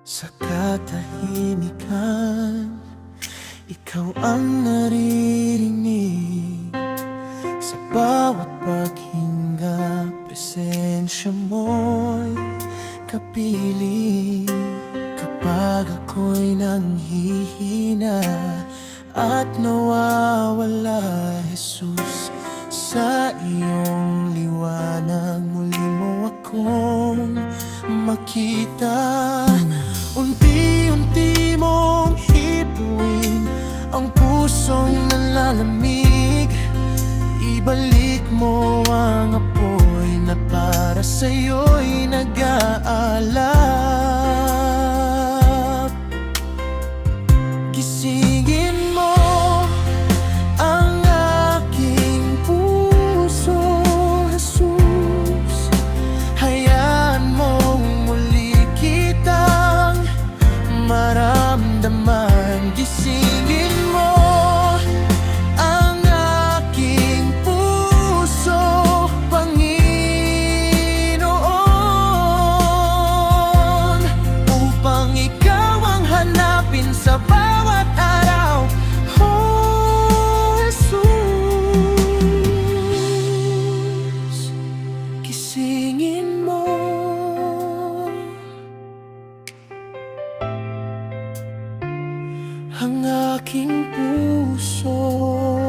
Sa katahimikan, ikaw ang naririnig. Sa bawat paghinga, presensya mo'y kapiling. Kapag ako'y nanghihina at nawawala, Jesus, sa iyong liwanag muli mo akong makita. Unti-unti mong hipuin ang pusong nalalamig. Ibalik mo ang apoy na para sa'yo'y nag-aalap. Gisingin mo ang aking puso, Jesus. Hayaan mong muli kitang maramdaman. Gisingin mo ang aking puso, Panginoon, upang ikaw ang hanapin sa bawat araw. Oh, Jesus, gisingin mo ang aking puso.